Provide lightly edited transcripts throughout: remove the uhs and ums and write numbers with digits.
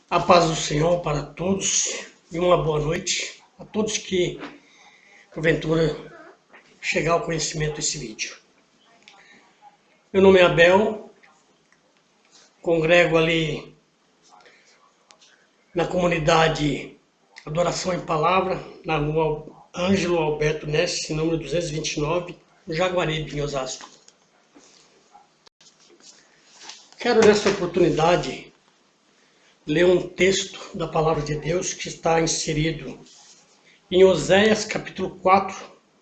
A paz do Senhor para todos e uma boa noite a todos que, porventura, chegar ao conhecimento desse vídeo. Meu nome é Abel, congrego ali na comunidade Adoração em Palavra, na rua Ângelo Alberto Ness, número 229, no Jaguaribe, em Osasco. Quero nessa oportunidade ler um texto da Palavra de Deus que está inserido em Oséias capítulo 4,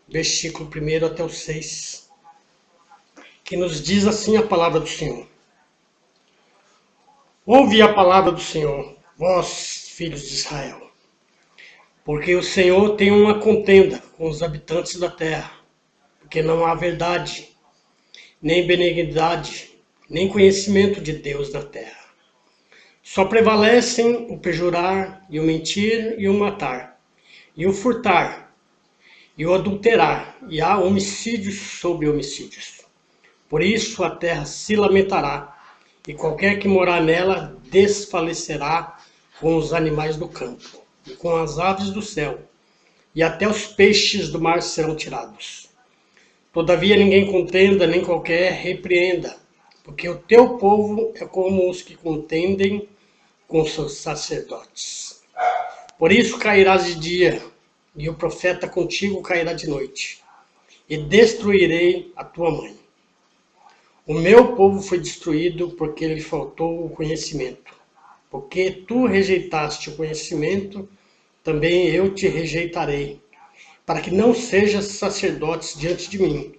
versículo 1 até o 6, que nos diz assim a palavra do Senhor. Ouve a palavra do Senhor, vós, filhos de Israel, porque o Senhor tem uma contenda com os habitantes da terra, porque não há verdade, nem benignidade, nem conhecimento de Deus na terra. Só prevalecem o perjurar e o mentir e o matar, e o furtar, e o adulterar, e há homicídios sobre homicídios. Por isso a terra se lamentará, e qualquer que morar nela desfalecerá com os animais do campo, e com as aves do céu, e até os peixes do mar serão tirados. Todavia ninguém contenda, nem qualquer repreenda, porque o teu povo é como os que contendem com seus sacerdotes. Por isso cairás de dia, e o profeta contigo cairá de noite, e destruirei a tua mãe. O meu povo foi destruído porque lhe faltou o conhecimento. Porque tu rejeitaste o conhecimento, também eu te rejeitarei, para que não sejas sacerdotes diante de mim.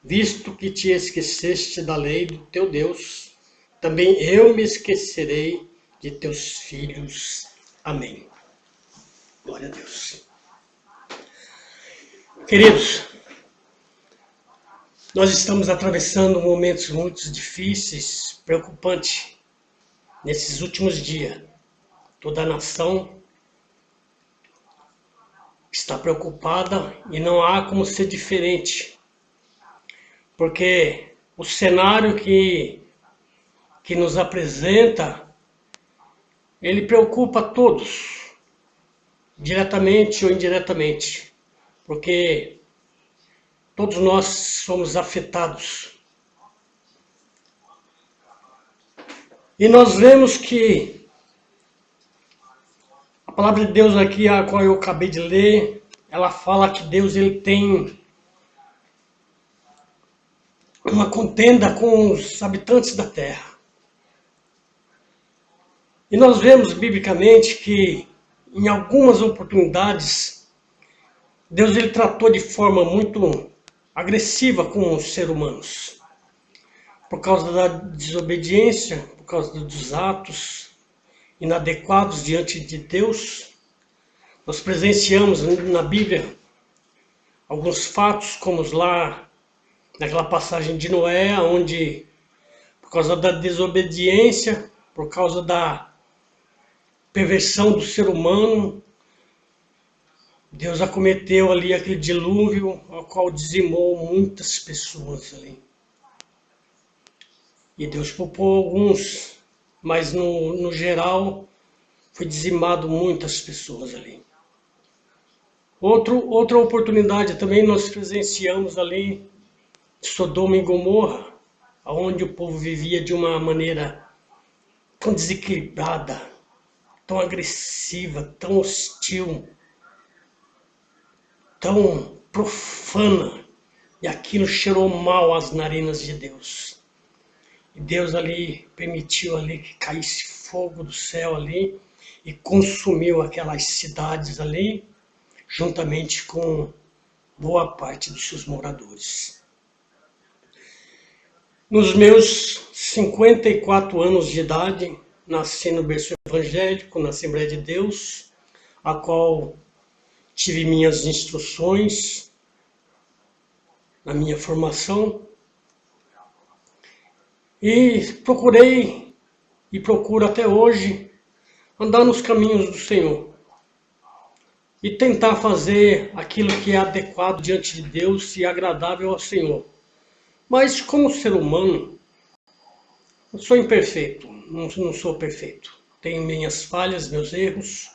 Visto que te esqueceste da lei do teu Deus, também eu me esquecerei de teus filhos. Amém. Glória a Deus. Queridos, nós estamos atravessando momentos muito difíceis, preocupantes, nesses últimos dias. Toda a nação está preocupada e não há como ser diferente, porque o cenário que nos apresenta, ele preocupa a todos, diretamente ou indiretamente, porque todos nós somos afetados. E nós vemos que a palavra de Deus aqui, a qual eu acabei de ler, ela fala que Deus ele tem uma contenda com os habitantes da terra. E nós vemos biblicamente que em algumas oportunidades Deus ele tratou de forma muito agressiva com os seres humanos. Por causa da desobediência, por causa dos atos inadequados diante de Deus. Nós presenciamos na Bíblia alguns fatos, como lá naquela passagem de Noé, onde por causa da desobediência, por causa da perversão do ser humano, Deus acometeu ali aquele dilúvio, ao qual dizimou muitas pessoas ali. E Deus poupou alguns, mas no geral foi dizimado muitas pessoas ali. Outra oportunidade também nós presenciamos ali, Sodoma e Gomorra, onde o povo vivia de uma maneira tão desequilibrada, tão agressiva, tão hostil, tão profana, e aquilo cheirou mal às narinas de Deus. E Deus ali permitiu ali que caísse fogo do céu ali e consumiu aquelas cidades ali, juntamente com boa parte dos seus moradores. Nos meus 54 anos de idade, nasci no berço evangélico, na Assembleia de Deus, a qual tive minhas instruções na minha formação, e procurei e procuro até hoje andar nos caminhos do Senhor e tentar fazer aquilo que é adequado diante de Deus e agradável ao Senhor. Mas como ser humano, eu sou imperfeito, não sou perfeito. tenho minhas falhas, meus erros.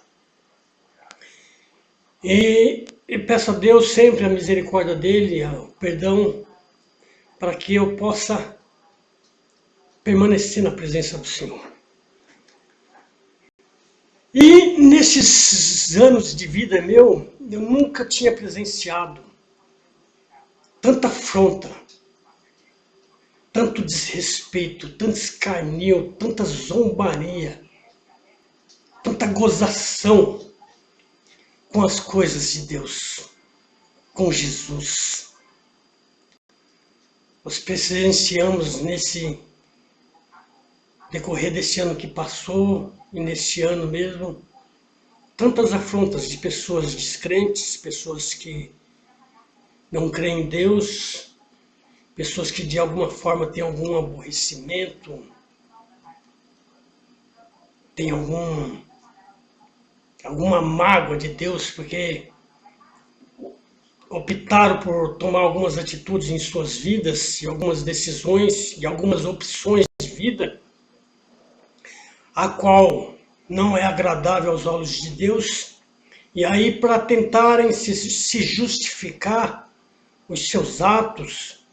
E peço a Deus sempre a misericórdia dele, o perdão, para que eu possa permanecer na presença do Senhor. E nesses anos de vida meu, eu nunca tinha presenciado tanta afronta, tanto desrespeito, tanto escarnio, tanta zombaria, tanta gozação com as coisas de Deus, com Jesus. Nós presenciamos nesse decorrer desse ano que passou e nesse ano mesmo, tantas afrontas de pessoas descrentes, pessoas que não creem em Deus, pessoas que de alguma forma têm algum aborrecimento, têm alguma mágoa de Deus, porque optaram por tomar algumas atitudes em suas vidas, e algumas decisões, e algumas opções de vida, a qual não é agradável aos olhos de Deus, e aí para tentarem se justificar os seus atos,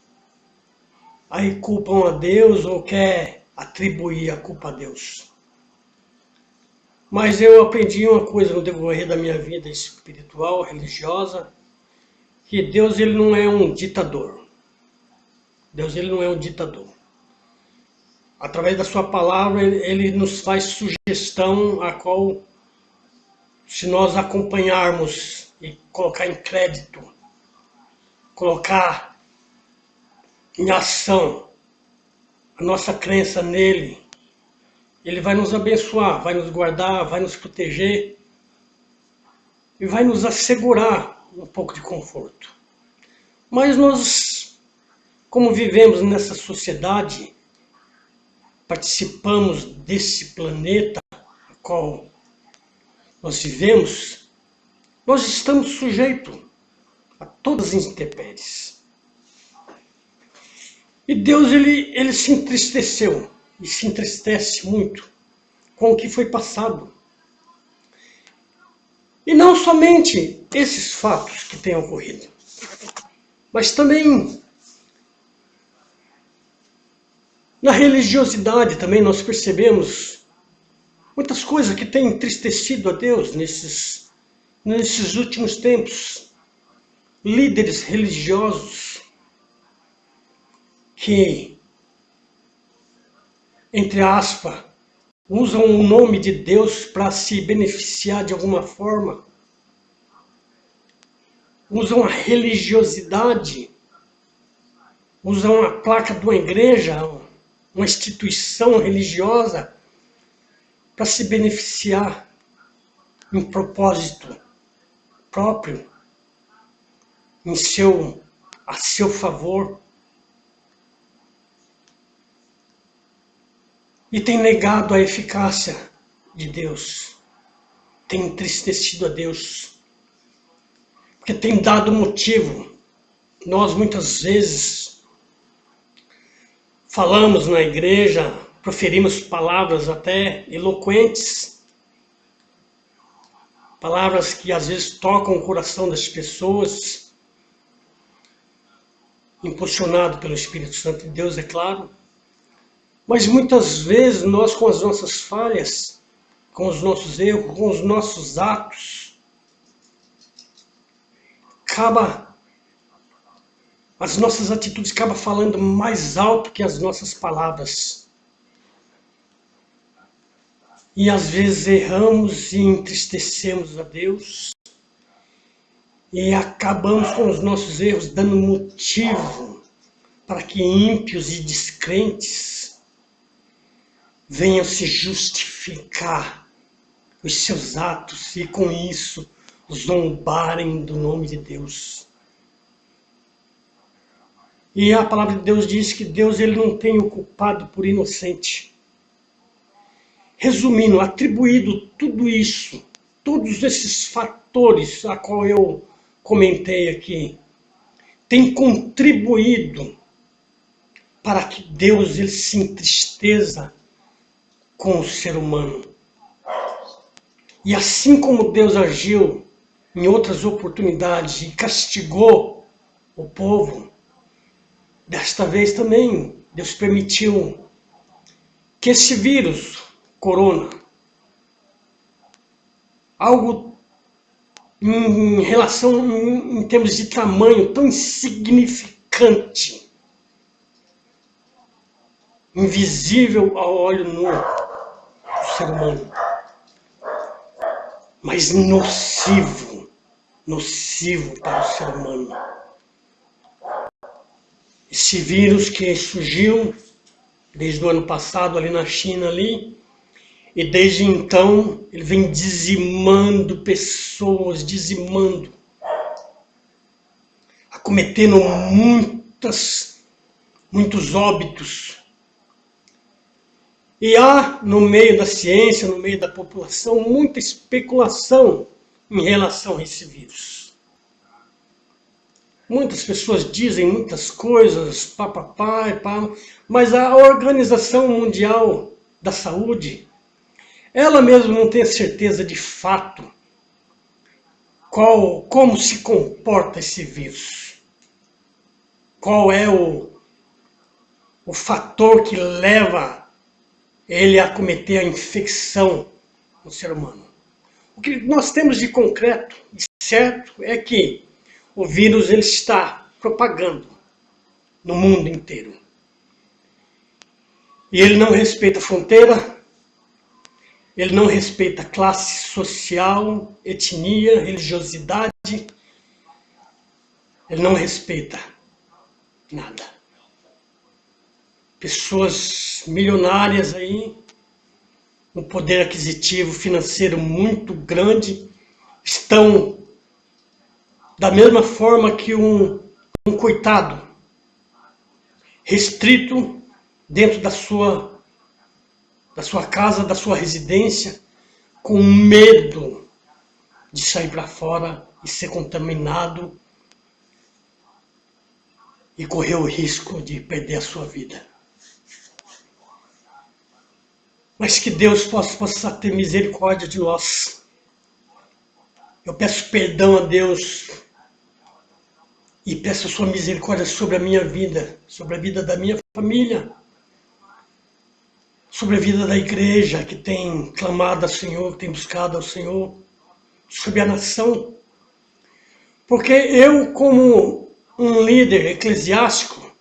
aí culpam a Deus ou quer atribuir a culpa a Deus. Mas eu aprendi uma coisa no decorrer da minha vida espiritual, religiosa, que Deus ele não é um ditador. Deus ele não é um ditador. Através da sua palavra, ele nos faz sugestão a qual, se nós acompanharmos e colocar em crédito, colocar em ação a nossa crença nele, ele vai nos abençoar, vai nos guardar, vai nos proteger e vai nos assegurar um pouco de conforto. Mas nós, como vivemos nessa sociedade, participamos desse planeta no qual nós vivemos, nós estamos sujeitos a todas as intempéries. E Deus ele se entristeceu e se entristece muito com o que foi passado. E não somente esses fatos que têm ocorrido, mas também na religiosidade também nós percebemos muitas coisas que têm entristecido a Deus nesses últimos tempos. Líderes religiosos que, entre aspas, usam o nome de Deus para se beneficiar de alguma forma, usam a religiosidade, usam a placa de uma igreja, uma instituição religiosa, para se beneficiar em propósito próprio, a seu favor. E tem negado a eficácia de Deus, tem entristecido a Deus, porque tem dado motivo. Nós muitas vezes falamos na igreja, proferimos palavras até eloquentes, palavras que às vezes tocam o coração das pessoas, impulsionado pelo Espírito Santo de Deus, é claro. Mas muitas vezes nós, com as nossas falhas, com os nossos erros, com os nossos atos, as nossas atitudes acabam falando mais alto que as nossas palavras. E às vezes erramos e entristecemos a Deus, e acabamos com os nossos erros dando motivo para que ímpios e descrentes venham se justificar os seus atos e com isso zombarem do nome de Deus. E a palavra de Deus diz que Deus ele não tem o culpado por inocente. Resumindo, atribuído tudo isso, todos esses fatores a qual eu comentei aqui, tem contribuído para que Deus ele se entristeça com o ser humano, E assim como Deus agiu em outras oportunidades e castigou o povo, desta vez também Deus permitiu que esse vírus, corona, algo em relação, em termos de tamanho, tão insignificante, invisível ao olho nu do ser humano, mas nocivo para o ser humano. Esse vírus que surgiu desde o ano passado ali na China ali, e desde então ele vem dizimando pessoas, acometendo muitos óbitos. E há no meio da ciência, no meio da população, muita especulação em relação a esse vírus. Muitas pessoas dizem muitas coisas, papapá, mas a Organização Mundial da Saúde, ela mesma não tem certeza de fato como se comporta esse vírus. Qual é o fator que leva ele a cometer a infecção no ser humano. O que nós temos de concreto e certo é que o vírus ele está propagando no mundo inteiro. E ele não respeita fronteira, ele não respeita classe social, etnia, religiosidade, ele não respeita nada. Pessoas milionárias aí, um poder aquisitivo financeiro muito grande, estão da mesma forma que um coitado, restrito dentro da sua casa, da sua residência, com medo de sair para fora e ser contaminado e correr o risco de perder a sua vida. Mas que Deus possa ter misericórdia de nós. Eu peço perdão a Deus e peço a sua misericórdia sobre a minha vida, sobre a vida da minha família, sobre a vida da igreja que tem clamado ao Senhor, que tem buscado ao Senhor, sobre a nação. Porque eu, como um líder eclesiástico,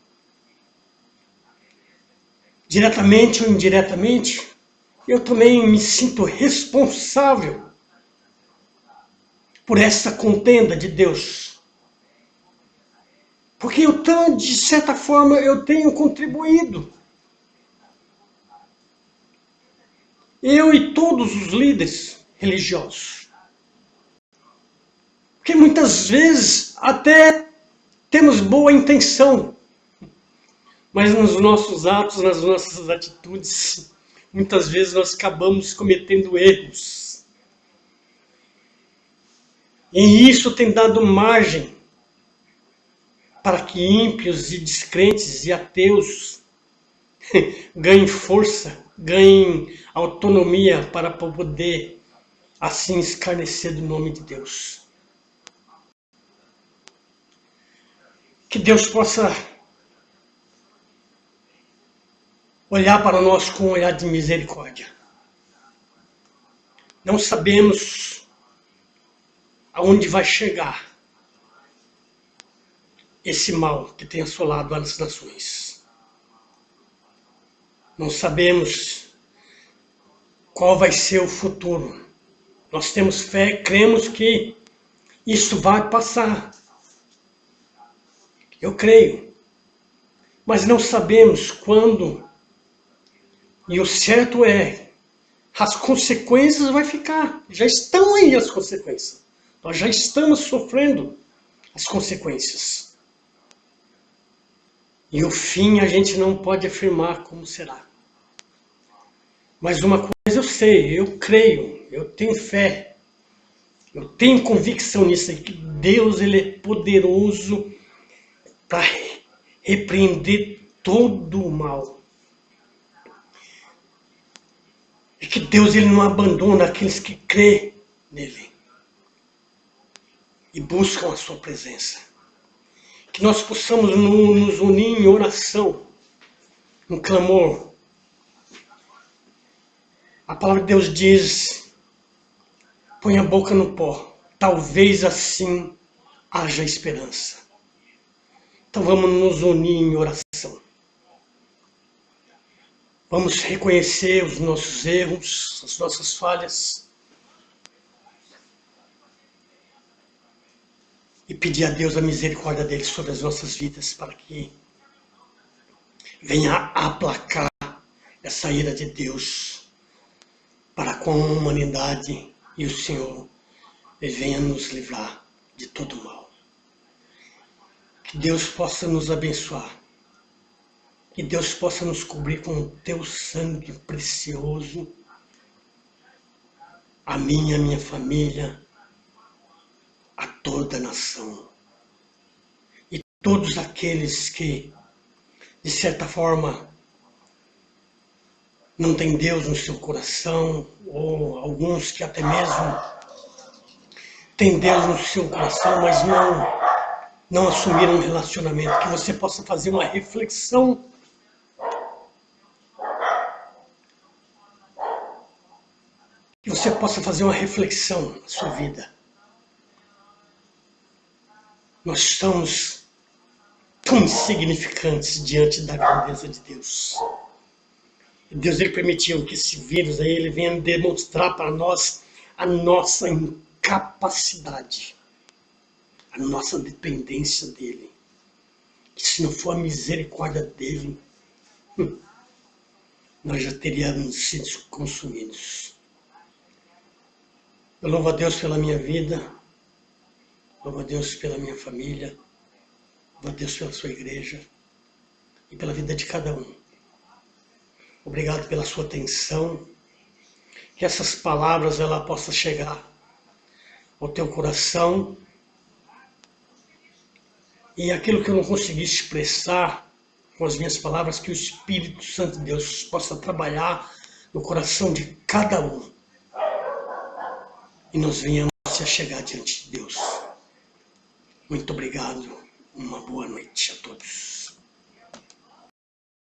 diretamente ou indiretamente, eu também me sinto responsável por essa contenda de Deus. Porque eu, de certa forma, eu tenho contribuído. Eu e todos os líderes religiosos. Porque muitas vezes até temos boa intenção, mas nos nossos atos, nas nossas atitudes, muitas vezes nós acabamos cometendo erros. E isso tem dado margem para que ímpios e descrentes e ateus ganhem força, ganhem autonomia para poder assim escarnecer do nome de Deus. Que Deus possa olhar para nós com um olhar de misericórdia. Não sabemos aonde vai chegar esse mal que tem assolado as nações. Não sabemos qual vai ser o futuro. Nós temos fé, cremos que isso vai passar. Eu creio. Mas não sabemos quando. E o certo é, as consequências vão ficar. Já estão aí as consequências. Nós já estamos sofrendo as consequências. E o fim a gente não pode afirmar como será. Mas uma coisa eu sei, eu creio, eu tenho fé, eu tenho convicção nisso, que Deus ele é poderoso para repreender todo o mal. E que Deus ele não abandona aqueles que crêem nele e buscam a sua presença. Que nós possamos nos unir em oração, em clamor. A palavra de Deus diz: põe a boca no pó, talvez assim haja esperança. Então vamos nos unir em oração. Vamos reconhecer os nossos erros, as nossas falhas e pedir a Deus a misericórdia dele sobre as nossas vidas, para que venha aplacar essa ira de Deus para com a humanidade e o Senhor ele venha nos livrar de todo mal. Que Deus possa nos abençoar. Que Deus possa nos cobrir com o teu sangue precioso, a minha família, a toda a nação. E todos aqueles que, de certa forma, não têm Deus no seu coração, ou alguns que até mesmo têm Deus no seu coração, mas não assumiram um relacionamento. Que você possa fazer uma reflexão que você possa fazer uma reflexão na sua vida. Nós estamos tão insignificantes diante da grandeza de Deus. E Deus ele permitiu que esse vírus aí, ele venha demonstrar para nós a nossa incapacidade, a nossa dependência dele. Que se não for a misericórdia dele, nós já teríamos sido consumidos. Eu louvo a Deus pela minha vida, louvo a Deus pela minha família, louvo a Deus pela sua igreja e pela vida de cada um. Obrigado pela sua atenção, que essas palavras ela possam chegar ao teu coração e aquilo que eu não consegui expressar com as minhas palavras, que o Espírito Santo de Deus possa trabalhar no coração de cada um. E nós venhamos a chegar diante de Deus. Muito obrigado. Uma boa noite a todos.